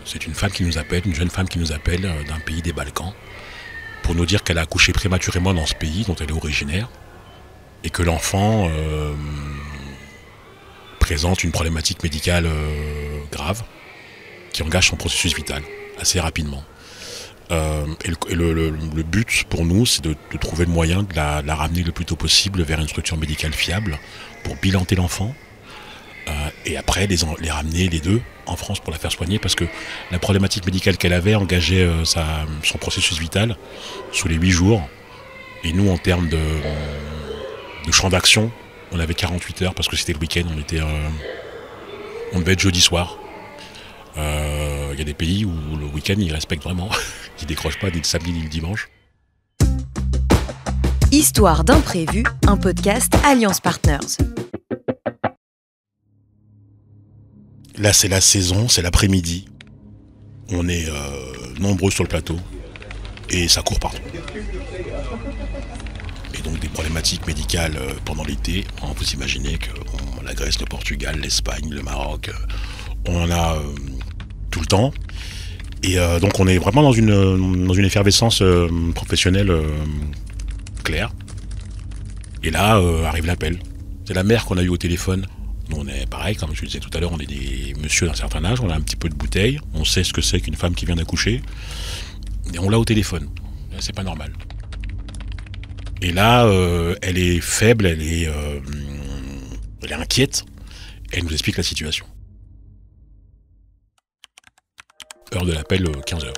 C'est une femme qui nous appelle, une jeune femme qui nous appelle d'un pays des Balkans pour nous dire qu'elle a accouché prématurément dans ce pays dont elle est originaire et que l'enfant présente une problématique médicale grave qui engage son processus vital assez rapidement. Le but pour nous, c'est de trouver le moyen de la ramener le plus tôt possible vers une structure médicale fiable pour bilanter l'enfant et après les ramener les deux en France pour la faire soigner parce que la problématique médicale qu'elle avait engageait son processus vital sous les 8 jours. Et nous, en termes de champ d'action, on avait 48 heures parce que c'était le week-end, on devait être jeudi soir. Il y a des pays où le week-end ils respectent vraiment, ils décrochent pas ni le samedi ni le dimanche. Histoire d'imprévu, un podcast Alliance Partners. Là c'est la saison, c'est l'après-midi. On est nombreux sur le plateau et ça court partout. Et donc des problématiques médicales pendant l'été, vous imaginez que la Grèce, le Portugal, l'Espagne, le Maroc, on en a tout le temps. Et donc on est vraiment dans une effervescence professionnelle claire. Et là arrive l'appel. C'est la mère qu'on a eu au téléphone. Nous on est pareil, comme je le disais tout à l'heure, on est des messieurs d'un certain âge, on a un petit peu de bouteille, on sait ce que c'est qu'une femme qui vient d'accoucher. Et on l'a au téléphone. C'est pas normal. Et là, elle est faible, elle est inquiète. Elle nous explique la situation. Heure de l'appel, 15h.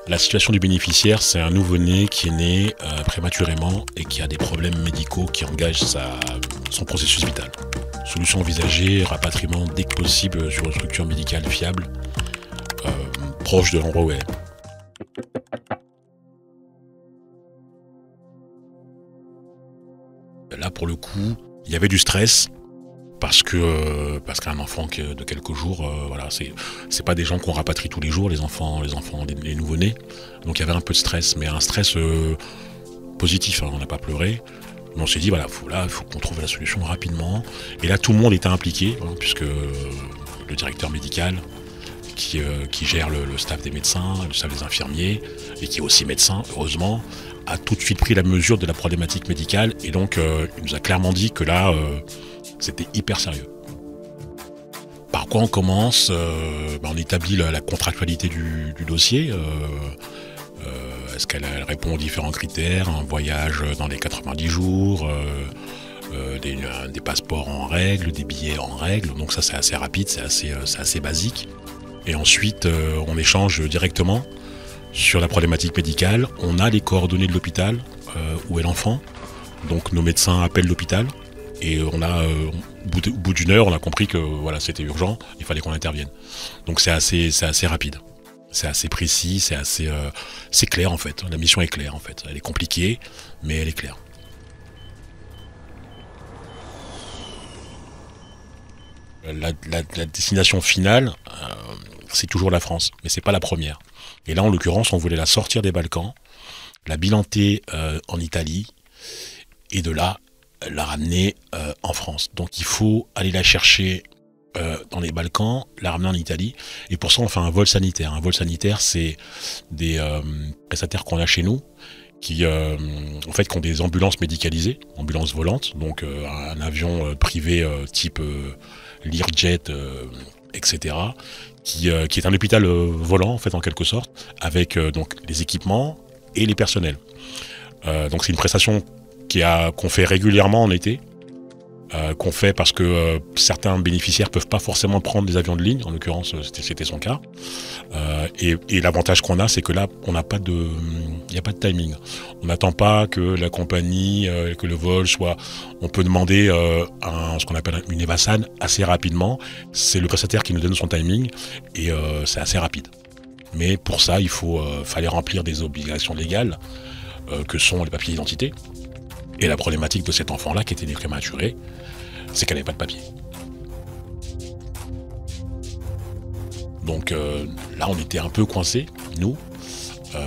La situation du bénéficiaire, c'est un nouveau-né qui est né prématurément et qui a des problèmes médicaux qui engagent son processus vital. Solution envisagée, rapatriement dès que possible sur une structure médicale fiable, proche de l'endroit où elle est. Là, pour le coup, il y avait du stress parce qu'un enfant de quelques jours, voilà, c'est pas des gens qu'on rapatrie tous les jours, les enfants, les nouveau-nés. Donc il y avait un peu de stress, mais un stress positif. On n'a pas pleuré, mais on s'est dit voilà, faut qu'on trouve la solution rapidement. Et là, tout le monde était impliqué, puisque le directeur médical qui gère le staff des médecins, le staff des infirmiers, et qui est aussi médecin, heureusement, a tout de suite pris la mesure de la problématique médicale et donc il nous a clairement dit que là c'était hyper sérieux. Par quoi on commence on établit la contractualité du dossier. Est-ce qu'elle répond aux différents critères, un voyage dans les 90 jours, des passeports en règle, des billets en règle, donc ça c'est assez rapide, c'est assez basique. Et ensuite on échange directement sur la problématique médicale. On a les coordonnées de l'hôpital où est l'enfant. Donc nos médecins appellent l'hôpital et au bout d'une heure, on a compris que voilà, c'était urgent, il fallait qu'on intervienne. Donc c'est assez rapide. C'est assez précis, c'est clair en fait. La mission est claire en fait. Elle est compliquée, mais elle est claire. La destination finale, c'est toujours la France, mais c'est pas la première. Et là, en l'occurrence, on voulait la sortir des Balkans, la bilanter en Italie, et de là, la ramener en France. Donc il faut aller la chercher dans les Balkans, la ramener en Italie, et pour ça, on fait un vol sanitaire. Un vol sanitaire, c'est des prestataires qu'on a chez nous, qui ont des ambulances médicalisées, ambulances volantes, donc un avion privé type Learjet, etc., qui est un hôpital volant en fait en quelque sorte, avec donc les équipements et les personnels. Donc c'est une prestation qu'on fait régulièrement en été, qu'on fait parce que certains bénéficiaires peuvent pas forcément prendre des avions de ligne, en l'occurrence c'était son cas. Et l'avantage qu'on a, c'est que là il n'y a pas de timing. On n'attend pas que la compagnie, que le vol soit. On peut demander ce qu'on appelle une EVASAN assez rapidement. C'est le prestataire qui nous donne son timing et c'est assez rapide. Mais pour ça, fallait remplir des obligations légales que sont les papiers d'identité. Et la problématique de cet enfant-là, qui était né prématuré, c'est qu'elle n'avait pas de papier. Donc là, on était un peu coincés, nous.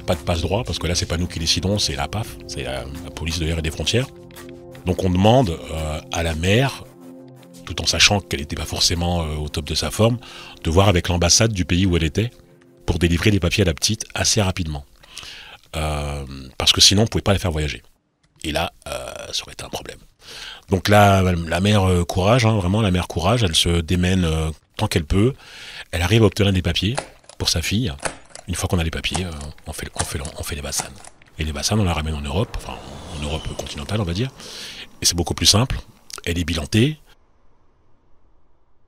Pas de passe-droit, parce que là, c'est pas nous qui décidons, c'est la PAF, c'est la police de l'air et des frontières. Donc on demande à la mère tout en sachant qu'elle n'était pas forcément au top de sa forme, de voir avec l'ambassade du pays où elle était pour délivrer les papiers à la petite assez rapidement. Parce que sinon, on ne pouvait pas la faire voyager. Et là, ça aurait été un problème. Donc là, la mère courage, vraiment la mère courage, elle se démène tant qu'elle peut. Elle arrive à obtenir des papiers pour sa fille. Une fois qu'on a les papiers, on fait les Vassan. Et les Vassan, on la ramène en Europe, enfin en Europe continentale, on va dire. Et c'est beaucoup plus simple. Elle est bilantée.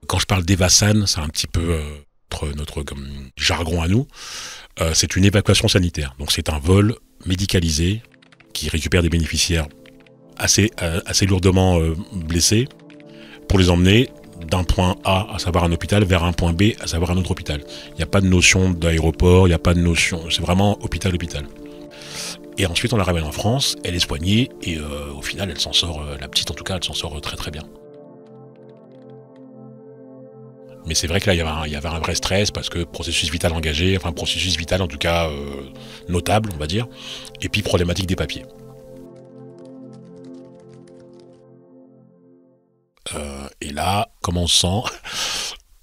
Quand je parle d'Evassan, c'est un petit peu notre jargon à nous. C'est une évacuation sanitaire. Donc c'est un vol médicalisé qui récupère des bénéficiaires assez lourdement blessés pour les emmener d'un point A, à savoir un hôpital, vers un point B, à savoir un autre hôpital. Il n'y a pas de notion d'aéroport, il n'y a pas de notion... C'est vraiment hôpital. Et ensuite, on la ramène en France, elle est soignée, et au final, elle s'en sort, la petite en tout cas, elle s'en sort très très bien. Mais c'est vrai que là, il y avait un vrai stress, parce que processus vital engagé, enfin processus vital en tout cas notable, on va dire, et puis problématique des papiers. Et là, comment on se sent?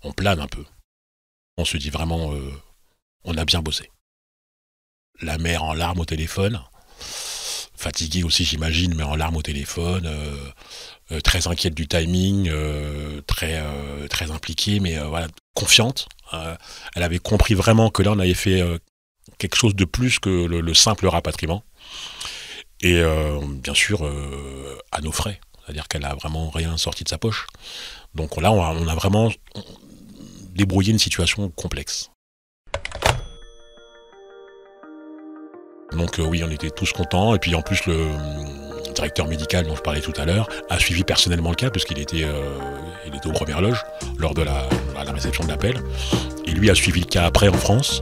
On plane un peu. On se dit vraiment, on a bien bossé. La mère en larmes au téléphone, fatiguée aussi j'imagine, mais en larmes au téléphone, très inquiète du timing, très impliquée, mais voilà, confiante. Elle avait compris vraiment que là on avait fait quelque chose de plus que le simple rapatriement. Et bien sûr, à nos frais. C'est-à-dire qu'elle a vraiment rien sorti de sa poche. Donc là, on a vraiment débrouillé une situation complexe. Donc oui, on était tous contents. Et puis en plus, le directeur médical dont je parlais tout à l'heure a suivi personnellement le cas, puisqu'il était aux premières loges lors de la réception de l'appel. Et lui a suivi le cas après en France.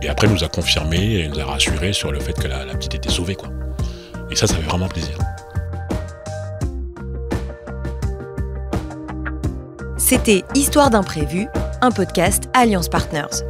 Et après, nous a confirmé et nous a rassuré sur le fait que la petite était sauvée, quoi. Et ça fait vraiment plaisir. C'était Histoire d'imprévu, un podcast Alliance Partners.